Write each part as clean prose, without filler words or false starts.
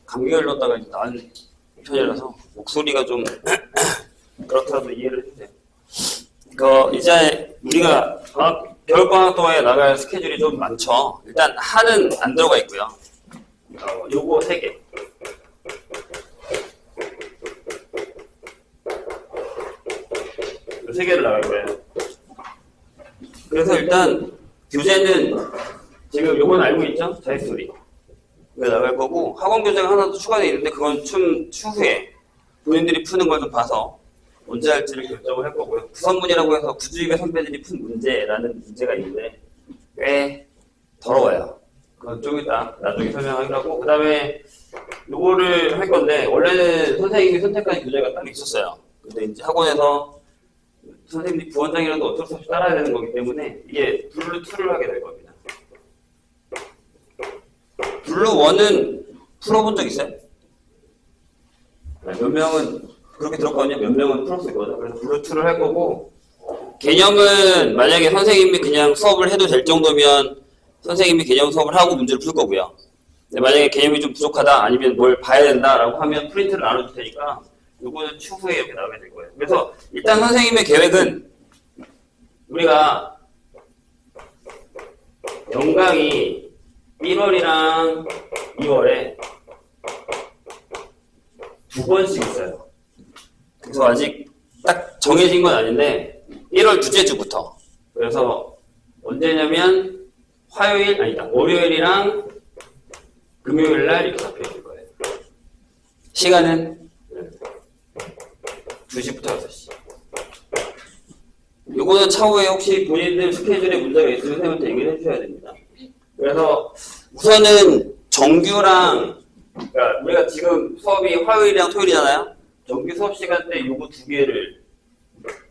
감기 걸렸다가 이제 나은 편이라서 목소리가 좀 그렇더라도 이해를 해주세요. 이제 우리가 겨울방학 동안에 나갈 스케줄이 좀 많죠. 일단 한은 안 들어가 있고요. 요거 3개. 요 3개를 나갈 거예요. 그래서 일단 교재는 지금 요건 알고 있죠? 자익소리. 이거 나갈 거고 학원 교재가 하나 더 추가되어 있는데 그건 추후에 본인들이 푸는 걸 좀 봐서 언제 할지를 결정을 할 거고요. 구성문이라고 해서 구주입의 선배들이 푼 문제라는 문제가 있는데 꽤 더러워요. 그건 좀 이따 나중에 설명하기로 하고 그 다음에 요거를 할 건데 원래는 선생님이 선택한 교재가 따로 있었어요. 근데 이제 학원에서 선생님이 부원장이라도 어쩔 수 없이 따라야 되는 거기 때문에 이게 블루 2를 하게 될 겁니다. 블루 1은 풀어본 적 있어요? 몇 명은 그렇게 들었거든요. 몇 명은 풀었을 거죠. 그래서 블루 2를 할 거고 개념은 만약에 선생님이 그냥 수업을 해도 될 정도면 선생님이 개념 수업을 하고 문제를 풀 거고요. 근데 만약에 개념이 좀 부족하다 아니면 뭘 봐야 된다라고 하면 프린트를 나눠줄 테니까 요거는 추후에 이렇게 나오게 될 거예요. 그래서 일단 선생님의 계획은 우리가 연강이 1월이랑 2월에 2번씩 있어요. 그래서 아직 딱 정해진 건 아닌데 1월 둘째 주부터 그래서 언제냐면 월요일이랑 금요일 날 이렇게 잡혀 있을 거예요. 시간은 2시부터 6시. 요거는 차후에 혹시 본인들 스케줄에 문제가 있으면 선생님한테 얘기를 해주셔야 됩니다. 그래서 우선은 정규랑 그러니까 우리가 지금 수업이 화요일이랑 토요일이잖아요. 정규 수업 시간 때 요거 2개를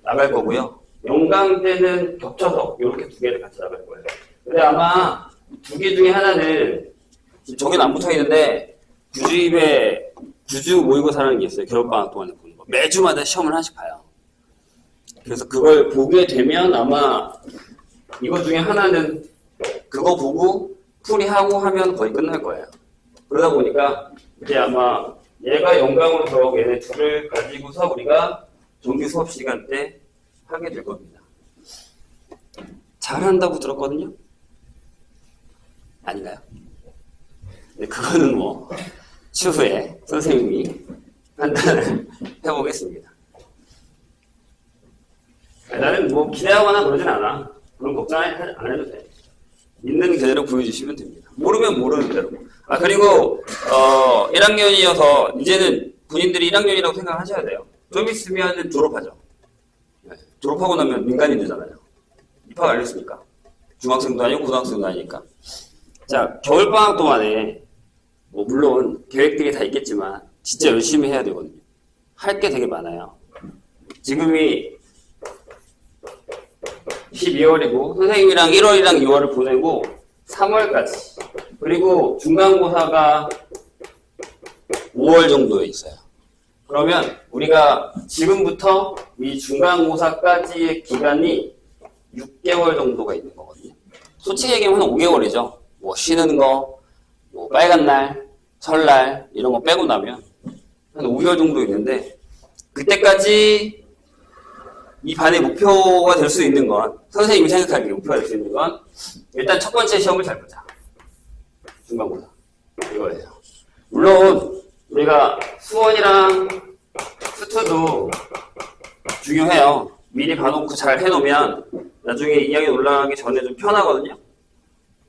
나갈 거고요. 연강 때는 겹쳐서 이렇게 2개를 같이 나갈 거예요. 근데 아마 2개 중에 하나는 지금 저기는 안 붙어 있는데 구주 모의고사라는 게 있어요. 겨울방학 동안에 보는 거. 매주마다 시험을 하나씩 봐요. 그래서 그걸 보게 되면 아마 이거 중에 하나는 그거 보고 풀이하고 하면 거의 끝날 거예요. 그러다 보니까 이제 아마 얘가 연강으로 들어가고 얘네 둘을 가지고서 우리가 정규 수업 시간 때 하게 될 겁니다. 잘한다고 들었거든요? 아닌가요? 네, 그거는 뭐 추후에 선생님이 판단을 해보겠습니다. 나는 뭐 기대하거나 그러진 않아. 그런 걱정 안 해도 돼. 있는 그대로 보여주시면 됩니다. 모르면 모르는 대로. 그리고 1학년이어서 이제는 본인들이 1학년이라고 생각하셔야 돼요. 좀 있으면 졸업하죠. 졸업하고 나면 민간인 되잖아요. 입학 안 했으니까. 중학생도 아니고 고등학생도 아니니까. 자, 겨울방학 동안에 뭐 물론 계획들이 다 있겠지만 진짜 열심히 해야 되거든요. 할 게 되게 많아요. 지금이 12월이고 선생님이랑 1월이랑 2월을 보내고 3월까지 그리고 중간고사가 5월 정도에 있어요. 그러면 우리가 지금부터 이 중간고사까지의 기간이 6개월 정도가 있는 거거든요. 솔직히 얘기하면 한 5개월이죠. 뭐 쉬는 거, 뭐 빨간 날, 설날 이런 거 빼고 나면 한 5개월 정도 있는데 그때까지 이 반의 목표가 될 수 있는 건 선생님이 생각하기에 목표가 될 수 있는 건 일단 첫 번째 시험을 잘 보자. 중간고사 이거예요. 물론 우리가 수원이랑 수투도 중요해요. 미리 봐놓고 잘 해놓으면 나중에 2학년 올라가기 전에 좀 편하거든요.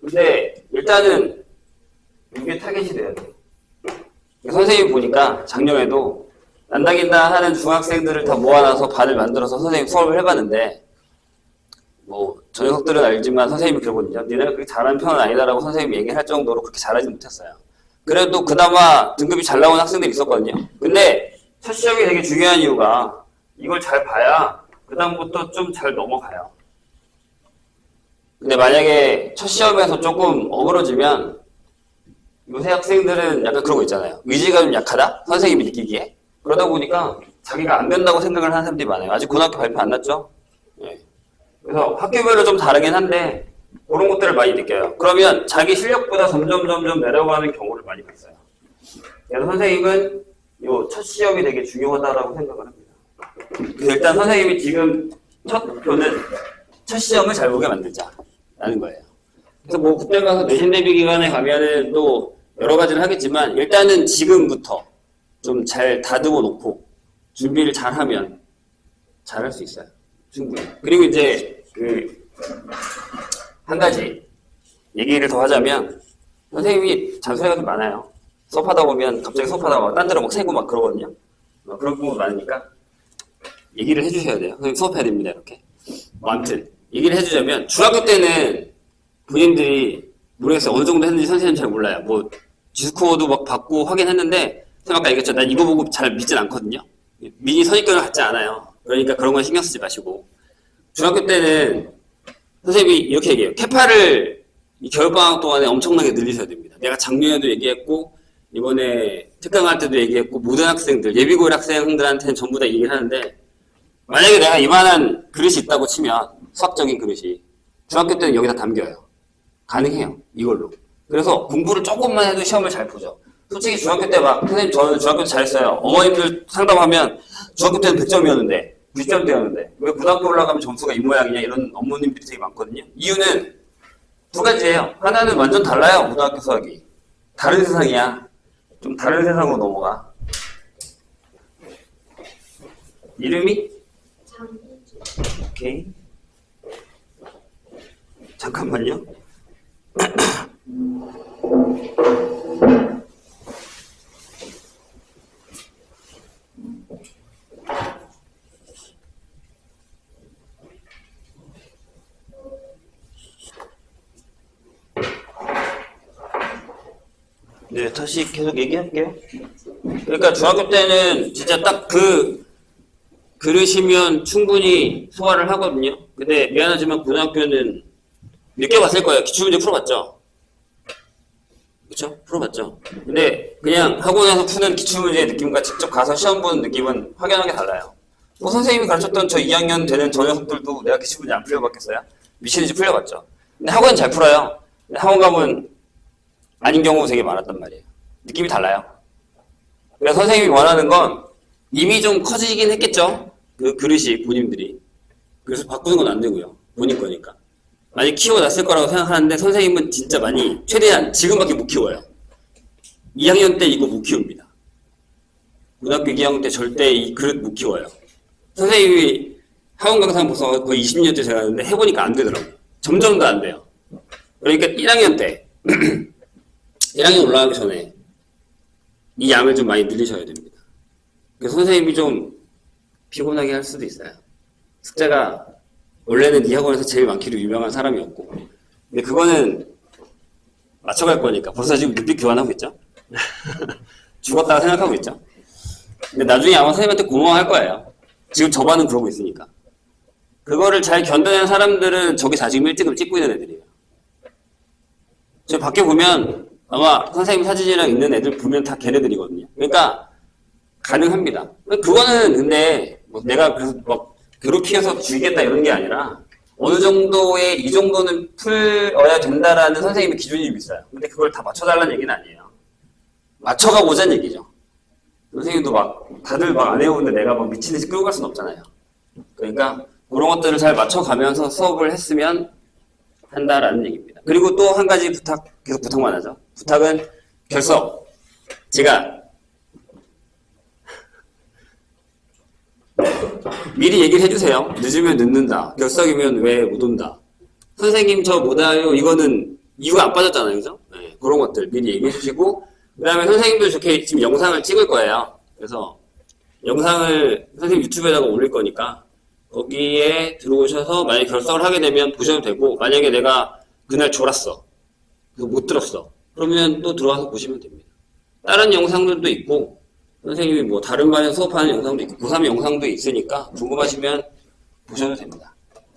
근데 일단은 이게 타겟이 돼야 돼요. 선생님 보니까 작년에도 난다긴다 하는 중학생들을 다 모아놔서 반을 만들어서 선생님 수업을 해봤는데 뭐 저 녀석들은 알지만 선생님이 그러거든요. 니네가 그렇게 잘하는 편은 아니다라고 선생님이 얘기할 정도로 그렇게 잘하지 못했어요. 그래도 그나마 등급이 잘 나온 학생들이 있었거든요. 근데 첫 시험이 되게 중요한 이유가 이걸 잘 봐야 그 다음부터 좀 잘 넘어가요. 근데 만약에 첫 시험에서 조금 어그러지면 요새 학생들은 약간 그런 거 있잖아요. 의지가 좀 약하다? 선생님이 느끼기에. 그러다 보니까 자기가 안 된다고 생각을 하는 사람들이 많아요. 아직 고등학교 발표 안 났죠? 예. 그래서 학교별로 좀 다르긴 한데 그런 것들을 많이 느껴요. 그러면 자기 실력보다 점점 내려가는 경우를 많이 봤어요. 그래서 선생님은 요 첫 시험이 되게 중요하다라고 생각을 합니다. 그래서 일단 선생님이 지금 첫 목표는 첫 시험을 잘 보게 만들자라는 거예요. 그래서 뭐 그때 가서 내신 대비 기간에 가면은 또 여러 가지를 하겠지만 일단은 지금부터 좀 잘 다듬어 놓고 준비를 잘 하면 잘할 수 있어요. 충분히. 그리고 이제 한 가지 얘기를 더 하자면 선생님이 잔소리가 좀 많아요. 수업하다 보면 갑자기 수업하다가 막 딴 데로 막 새고 막 그러거든요. 그런 부분 많으니까 얘기를 해주셔야 돼요. 선생님 수업해야 됩니다. 이렇게. 아무튼 얘기를 해주자면 중학교 때는 본인들이 모르겠어요. 어느 정도 했는지 선생님 잘 몰라요. 뭐 지스코어도 막 받고 확인했는데 선생님 아까 얘기했죠. 난 이거 보고 잘 믿진 않거든요. 미니 선입견을 갖지 않아요. 그러니까 그런 건 신경 쓰지 마시고 중학교 때는 선생님이 이렇게 얘기해요. 캐파를 이 겨울방학 동안에 엄청나게 늘리셔야 됩니다. 내가 작년에도 얘기했고 이번에 특강할 때도 얘기했고 모든 학생들, 예비고일 학생들한테는 전부 다 얘기를 하는데 만약에 내가 이만한 그릇이 있다고 치면 수학적인 그릇이 중학교 때는 여기다 담겨요. 가능해요. 이걸로. 그래서 공부를 조금만 해도 시험을 잘 보죠. 솔직히 중학교 때 막 선생님 저는 중학교 때 잘했어요. 어머님들 상담하면 중학교 때는 100점이었는데 90점대였는데 왜 고등학교 올라가면 점수가 이 모양이냐 이런 어머님들이 되게 많거든요. 이유는 두 가지예요. 하나는 완전 달라요. 고등학교 수학이. 다른 세상이야. 좀 다른 세상으로 넘어가. 이름이? 오케이. 잠깐만요. 네, 다시 계속 얘기할게요. 그러니까 중학교 때는 진짜 딱 그러시면 충분히 소화를 하거든요. 근데 미안하지만 고등학교는 늦게 봤을 거예요. 기출문제 풀어봤죠? 그쵸? 풀어봤죠? 근데 그냥 학원에서 푸는 기출문제의 느낌과 직접 가서 시험 보는 느낌은 확연하게 달라요. 뭐 선생님이 가르쳤던 저 2학년 되는 저 녀석들도 내가 기출문제 안 풀려봤겠어요? 미치는지 풀려봤죠. 근데 학원은 잘 풀어요. 근데 학원 가면 아닌 경우가 되게 많았단 말이에요. 느낌이 달라요. 그래서 선생님이 원하는 건 이미 좀 커지긴 했겠죠? 그 그릇이 본인들이. 그래서 바꾸는 건 안 되고요. 본인 거니까. 많이 키워놨을 거라고 생각하는데 선생님은 진짜 많이 최대한 지금밖에 못 키워요. 2학년 때 이거 못 키웁니다. 고등학교 2학년 때 절대 이 그릇 못 키워요. 선생님이 학원 강사 벌써 거의 20년째 제가 하는데 해보니까 안 되더라고요. 점점 더 안 돼요. 그러니까 1학년 때 1학년 올라가기 전에 이 양을 좀 많이 늘리셔야 됩니다. 그래서 선생님이 좀 피곤하게 할 수도 있어요. 숙제가 원래는 이 학원에서 제일 많기로 유명한 사람이었고 근데 그거는 맞춰갈 거니까 벌써 지금 눈빛 교환하고 있죠? 죽었다고 생각하고 있죠? 근데 나중에 아마 선생님한테 고마워할 거예요. 지금 저 반은 그러고 있으니까. 그거를 잘 견뎌낸 사람들은 저기 다 지금 1등을 찍고 있는 애들이에요. 저 밖에 보면 아마 선생님 사진이랑 있는 애들 보면 다 걔네들이거든요. 그러니까 가능합니다. 그거는 근데 뭐 내가 그래서 막 그렇게 해서 죽이겠다 이런 게 아니라 어느 정도의 이 정도는 풀어야 된다라는 선생님의 기준이 있어요. 근데 그걸 다 맞춰달라는 얘기는 아니에요. 맞춰가 보자는 얘기죠. 선생님도 막 다들 막 안 해오는데 내가 막 미친 듯이 끌고 갈 수는 없잖아요. 그러니까 그런 것들을 잘 맞춰가면서 수업을 했으면 한다라는 얘기입니다. 그리고 또 한 가지 부탁, 계속 부탁만 하죠. 부탁은 결석. 제가 미리 얘기를 해주세요. 늦으면 늦는다. 결석이면 왜 못 온다. 선생님 저 못 와요. 이거는 이유가 안 빠졌잖아요. 그죠? 네, 그런 것들 미리 얘기해 주시고 그 다음에 선생님도 저렇게 지금 영상을 찍을 거예요. 그래서 영상을 선생님 유튜브에다가 올릴 거니까 거기에 들어오셔서 만약에 결석을 하게 되면 보셔도 되고 만약에 내가 그날 졸았어. 그래서 못 들었어. 그러면 또 들어와서 보시면 됩니다. 다른 영상들도 있고 선생님이 뭐 다른 반에서 수업하는 영상도 있고 고3 영상도 있으니까 궁금하시면 보셔도 됩니다.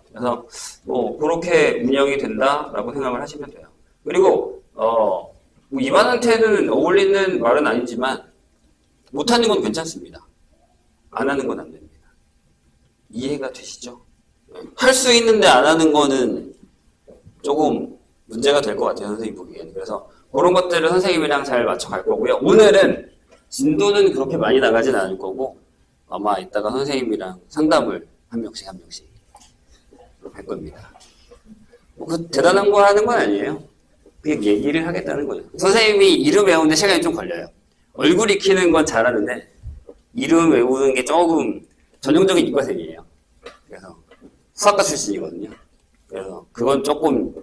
그래서 뭐 그렇게 운영이 된다라고 생각을 하시면 돼요. 그리고 뭐 이반한테는 어울리는 말은 아니지만 못하는 건 괜찮습니다. 안 하는 건 안 됩니다. 이해가 되시죠? 할 수 있는데 안 하는 거는 조금 문제가 될 것 같아요. 선생님 보기에는. 그래서 그런 것들을 선생님이랑 잘 맞춰갈 거고요. 오늘은 진도는 그렇게 많이 나가진 않을 거고 아마 이따가 선생님이랑 상담을 한 명씩 할 겁니다. 그 대단한 거 하는 건 아니에요. 그냥 얘기를 하겠다는 거죠. 선생님이 이름 외우는데 시간이 좀 걸려요. 얼굴 익히는 건 잘하는데 이름 외우는 게 조금 전형적인 이과생이에요. 그래서 수학과 출신이거든요. 그래서 그건 조금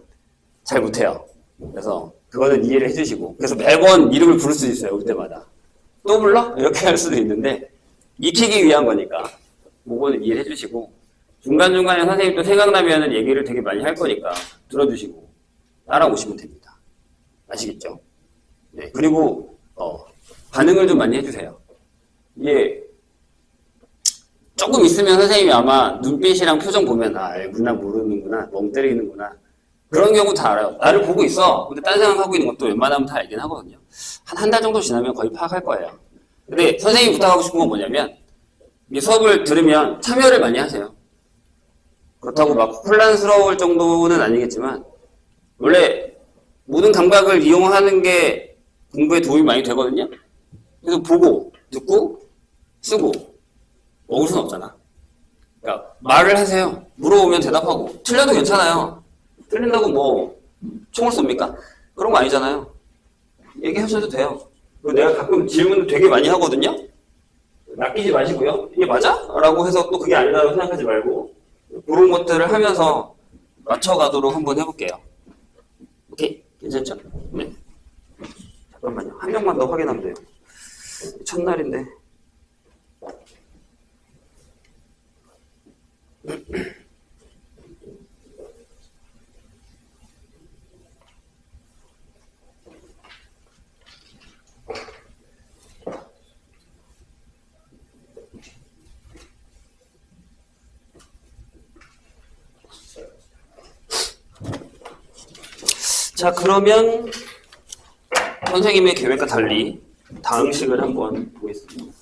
잘 못해요. 그래서 그거는 이해를 해주시고 그래서 매번 이름을 부를 수 있어요. 올 때마다. 또 불러? 이렇게 할 수도 있는데 익히기 위한 거니까 그거는 이해를 해주시고 중간중간에 선생님도 생각나면 얘기를 되게 많이 할 거니까 들어주시고 따라오시면 됩니다. 아시겠죠? 네. 그리고 반응을 좀 많이 해주세요. 이게 조금 있으면 선생님이 아마 눈빛이랑 표정 보면 알구나 모르는구나 멍 때리는구나 그런 경우 다 알아요. 나를 보고 있어. 근데 딴 생각하고 있는 것도 웬만하면 다 알긴 하거든요. 한 달 정도 지나면 거의 파악할 거예요. 근데 선생님이 부탁하고 싶은 건 뭐냐면 이 수업을 들으면 참여를 많이 하세요. 그렇다고 막 혼란스러울 정도는 아니겠지만 원래 모든 감각을 이용하는 게 공부에 도움이 많이 되거든요. 그래서 보고 듣고 쓰고 먹을 수는 없잖아. 그러니까 말을 하세요. 물어보면 대답하고 틀려도 괜찮아요. 틀린다고 뭐 총을 쏩니까? 그런 거 아니잖아요. 얘기하셔도 돼요. 그리고 내가 가끔 질문을 되게 많이 하거든요. 낚이지 마시고요. 이게 맞아? 라고 해서 또 그게 아니라고 생각하지 말고 그런 것들을 하면서 맞춰가도록 한번 해볼게요. 오케이? 괜찮죠? 네. 잠깐만요. 한 명만 더 확인하면 돼요. 첫날인데. 자, 그러면 선생님의 계획과 달리 다음식을 한번 보겠습니다.